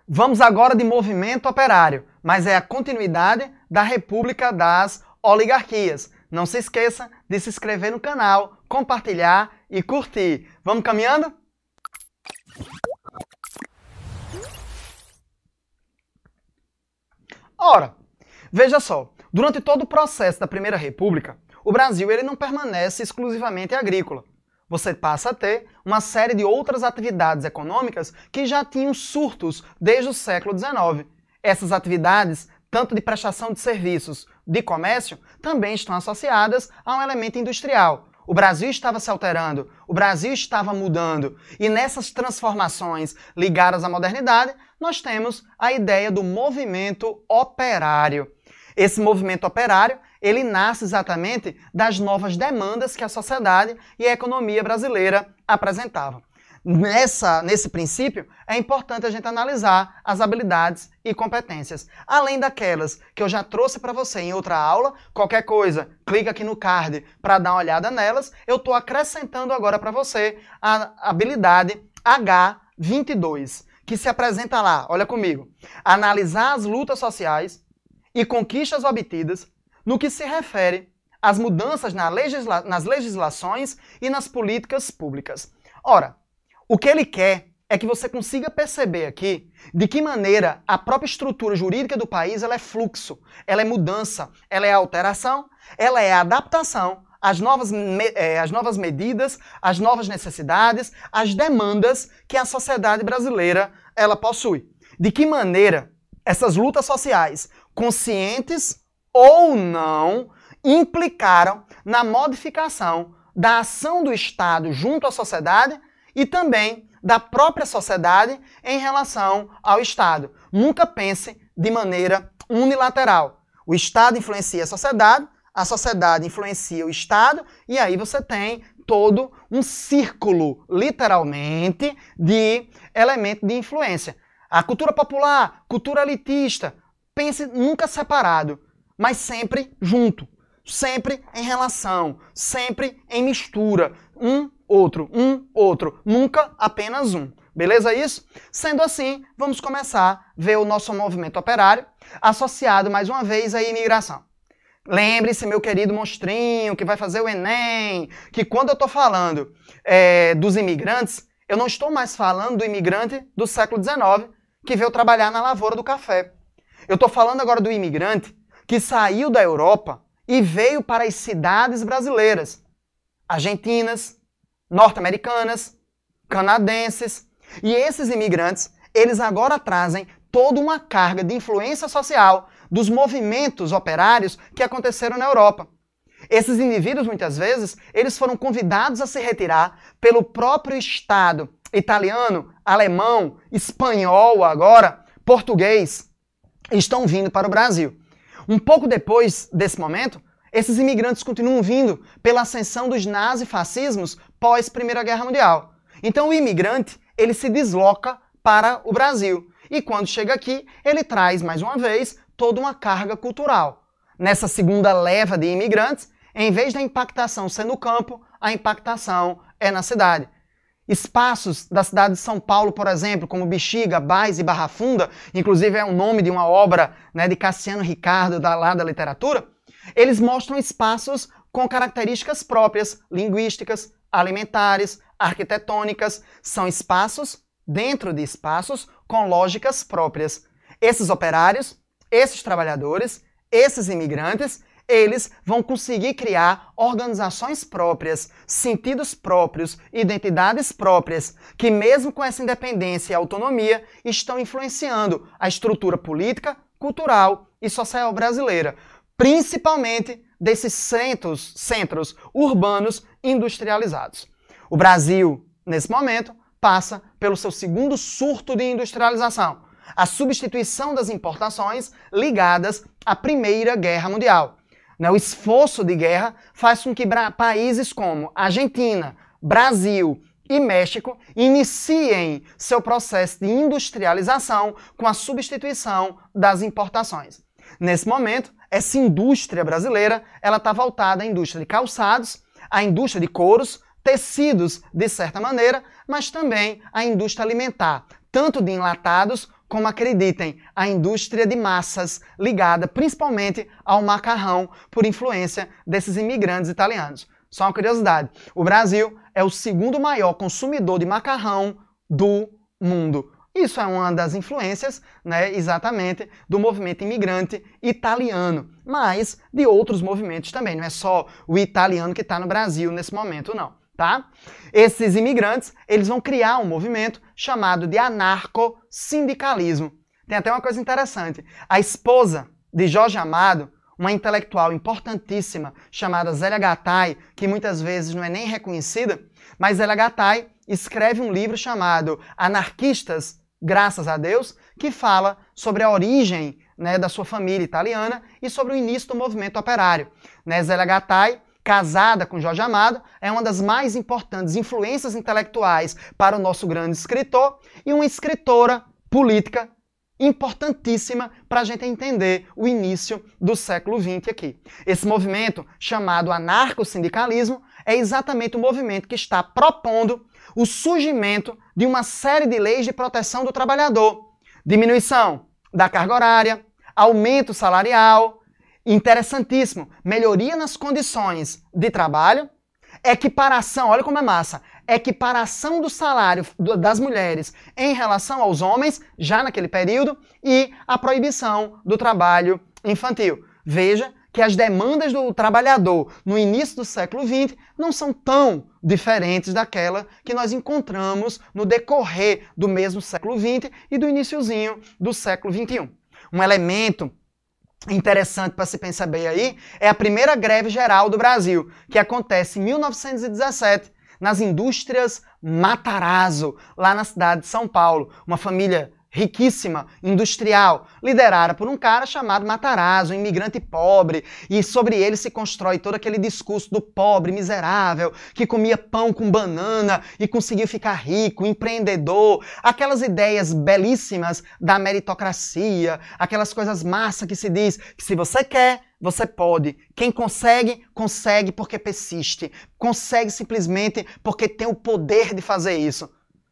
Vamos agora de movimento operário, mas é a continuidade da República das Oligarquias. Não se esqueça de se inscrever no canal, compartilhar e curtir. Vamos caminhando? Ora, veja só, durante todo o processo da Primeira República, o Brasil ele não permanece exclusivamente agrícola. Você passa a ter uma série de outras atividades econômicas que já tinham surtos desde o século XIX. Essas atividades, tanto de prestação de serviços, de comércio, também estão associadas a um elemento industrial. O Brasil estava se alterando, o Brasil estava mudando, e nessas transformações ligadas à modernidade, nós temos a ideia do movimento operário. Esse movimento operário, ele nasce exatamente das novas demandas que a sociedade e a economia brasileira apresentavam. Nesse princípio, é importante a gente analisar as habilidades e competências. Além daquelas que eu já trouxe para você em outra aula, qualquer coisa, clica aqui no card para dar uma olhada nelas, eu estou acrescentando agora para você a habilidade H22, que se apresenta lá, olha comigo. Analisar as lutas sociais e conquistas obtidas no que se refere às mudanças nas legislações e nas políticas públicas. Ora, o que ele quer é que você consiga perceber aqui de que maneira a própria estrutura jurídica do país ela é fluxo, ela é mudança, ela é alteração, ela é adaptação às novas medidas, às novas necessidades, às demandas que a sociedade brasileira ela possui. De que maneira essas lutas sociais, conscientes ou não, implicaram na modificação da ação do Estado junto à sociedade e também da própria sociedade em relação ao Estado. Nunca pense de maneira unilateral. O Estado influencia a sociedade influencia o Estado, e aí você tem todo um círculo, literalmente, de elemento de influência. A cultura popular, cultura elitista, pense nunca separado, mas sempre junto, sempre em relação, sempre em mistura, um, outro, nunca apenas um. Beleza isso? Sendo assim, vamos começar a ver o nosso movimento operário associado mais uma vez à imigração. Lembre-se, meu querido monstrinho, que vai fazer o Enem, que quando eu estou falando dos imigrantes, eu não estou mais falando do imigrante do século XIX que veio trabalhar na lavoura do café. Eu estou falando agora do imigrante que saiu da Europa e veio para as cidades brasileiras, argentinas, norte-americanas, canadenses. E esses imigrantes, eles agora trazem toda uma carga de influência social dos movimentos operários que aconteceram na Europa. Esses indivíduos, muitas vezes, eles foram convidados a se retirar pelo próprio Estado italiano, alemão, espanhol agora, português, estão vindo para o Brasil. Um pouco depois desse momento, esses imigrantes continuam vindo pela ascensão dos nazifascismos pós Primeira Guerra Mundial. Então o imigrante, ele se desloca para o Brasil. E quando chega aqui, ele traz, mais uma vez, toda uma carga cultural. Nessa segunda leva de imigrantes, em vez da impactação ser no campo, a impactação é na cidade. Espaços da cidade de São Paulo, por exemplo, como Bexiga, Bás e Barra Funda, inclusive é o nome de uma obra, né, de Cassiano Ricardo, lá da literatura, eles mostram espaços com características próprias, linguísticas, alimentares, arquitetônicas. São espaços dentro de espaços com lógicas próprias. Esses operários, esses trabalhadores, esses imigrantes, eles vão conseguir criar organizações próprias, sentidos próprios, identidades próprias, que mesmo com essa independência e autonomia, estão influenciando a estrutura política, cultural e social brasileira, principalmente desses centros urbanos industrializados. O Brasil, nesse momento, passa pelo seu segundo surto de industrialização, a substituição das importações ligadas à Primeira Guerra Mundial. O esforço de guerra faz com que países como Argentina, Brasil e México iniciem seu processo de industrialização com a substituição das importações. Nesse momento, essa indústria brasileira está voltada à indústria de calçados, à indústria de couros, tecidos de certa maneira, mas também à indústria alimentar, tanto de enlatados como, acreditem, a indústria de massas ligada principalmente ao macarrão por influência desses imigrantes italianos. Só uma curiosidade, o Brasil é o segundo maior consumidor de macarrão do mundo. Isso é uma das influências, né, exatamente, do movimento imigrante italiano, mas de outros movimentos também, não é só o italiano que está no Brasil nesse momento, não, tá? Esses imigrantes, eles vão criar um movimento chamado de anarco-sindicalismo. Tem até uma coisa interessante, a esposa de Jorge Amado, uma intelectual importantíssima chamada Zélia Gattai, que muitas vezes não é nem reconhecida, mas Zélia Gattai escreve um livro chamado Anarquistas, Graças a Deus, que fala sobre a origem, né, da sua família italiana e sobre o início do movimento operário. Né, Zélia Gattai, casada com Jorge Amado, é uma das mais importantes influências intelectuais para o nosso grande escritor e uma escritora política importantíssima para a gente entender o início do século XX aqui. Esse movimento, chamado anarco-sindicalismo, é exatamente o movimento que está propondo o surgimento de uma série de leis de proteção do trabalhador. Diminuição da carga horária, aumento salarial, interessantíssimo, melhoria nas condições de trabalho, equiparação, olha como é massa, equiparação do salário das mulheres em relação aos homens, já naquele período, e a proibição do trabalho infantil. Veja que as demandas do trabalhador no início do século XX não são tão diferentes daquela que nós encontramos no decorrer do mesmo século XX e do iniciozinho do século XXI. Um elemento interessante para se pensar bem aí é a primeira greve geral do Brasil, que acontece em 1917, nas indústrias Matarazzo, lá na cidade de São Paulo. Uma família riquíssima, industrial, liderada por um cara chamado Matarazzo, um imigrante pobre, e sobre ele se constrói todo aquele discurso do pobre miserável, que comia pão com banana e conseguiu ficar rico, empreendedor, aquelas ideias belíssimas da meritocracia, aquelas coisas massa que se diz que se você quer, você pode. Quem consegue, consegue porque persiste. Consegue simplesmente porque tem o poder de fazer isso.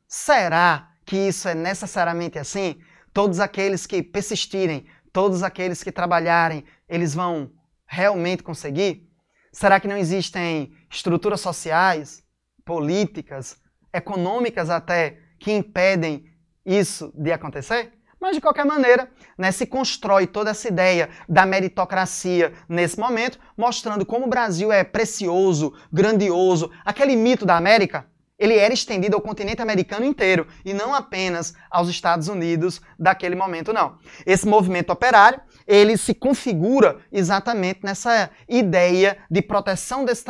Será que isso é necessariamente assim? Todos aqueles que persistirem, todos aqueles que trabalharem, eles vão realmente conseguir? Será que não existem estruturas sociais, políticas, econômicas até, que impedem isso de acontecer? Mas, de qualquer maneira, né, se constrói toda essa ideia da meritocracia nesse momento, mostrando como o Brasil é precioso, grandioso. Aquele mito da América, ele era estendido ao continente americano inteiro e não apenas aos Estados Unidos daquele momento, não. Esse movimento operário, ele se configura exatamente nessa ideia de proteção desse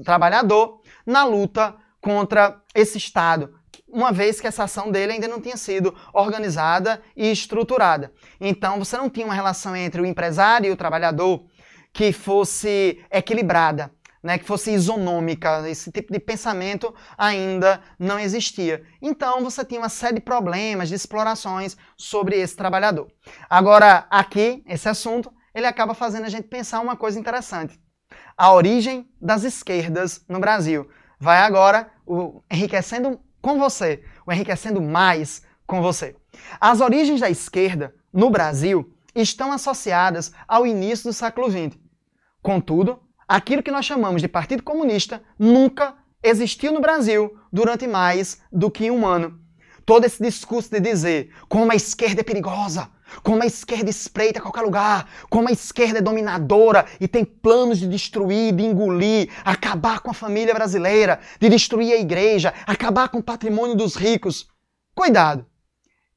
trabalhador na luta contra esse Estado, uma vez que essa ação dele ainda não tinha sido organizada e estruturada. Então, você não tinha uma relação entre o empresário e o trabalhador que fosse equilibrada, né, que fosse isonômica. Esse tipo de pensamento ainda não existia. Então, você tinha uma série de problemas, de explorações sobre esse trabalhador. Agora, aqui, esse assunto, ele acaba fazendo a gente pensar uma coisa interessante. A origem das esquerdas no Brasil. Vai agora enriquecendo com você, o enriquecendo mais com você. As origens da esquerda no Brasil estão associadas ao início do século XX. Contudo, aquilo que nós chamamos de Partido Comunista nunca existiu no Brasil durante mais do que um ano. Todo esse discurso de dizer como a esquerda é perigosa, como a esquerda espreita a qualquer lugar, como a esquerda é dominadora e tem planos de destruir, de engolir, acabar com a família brasileira, de destruir a igreja, acabar com o patrimônio dos ricos. Cuidado!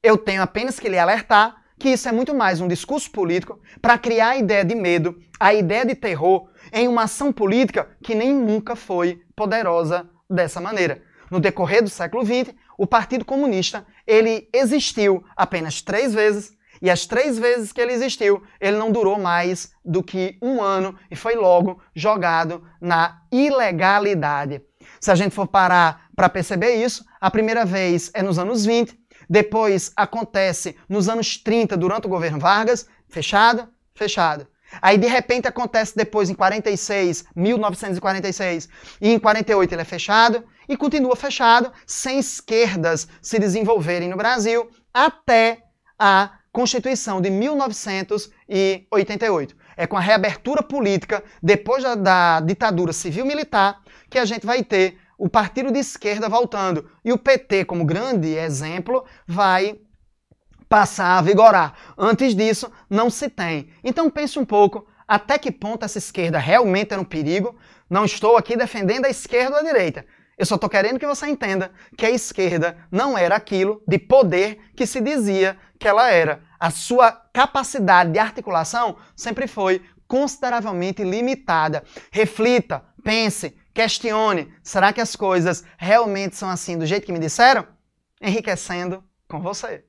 Eu tenho apenas que lhe alertar que isso é muito mais um discurso político para criar a ideia de medo, a ideia de terror em uma ação política que nem nunca foi poderosa dessa maneira. No decorrer do século XX, o Partido Comunista ele existiu apenas 3 vezes, e as 3 vezes que ele existiu, ele não durou mais do que um ano e foi logo jogado na ilegalidade. Se a gente for parar para perceber isso, a primeira vez é nos anos 20, depois acontece nos anos 30, durante o governo Vargas, fechado, fechado. Aí, de repente, acontece depois em 46, 1946, e em 48 ele é fechado, e continua fechado, sem esquerdas se desenvolverem no Brasil, até a Constituição de 1988. É com a reabertura política, depois da ditadura civil-militar, que a gente vai ter o partido de esquerda voltando. E o PT, como grande exemplo, vai passar a vigorar. Antes disso, não se tem. Então pense um pouco até que ponto essa esquerda realmente era um perigo. Não estou aqui defendendo a esquerda ou a direita. Eu só estou querendo que você entenda que a esquerda não era aquilo de poder que se dizia que ela era. A sua capacidade de articulação sempre foi consideravelmente limitada. Reflita, pense, questione. Será que as coisas realmente são assim do jeito que me disseram? Enriquecendo com você.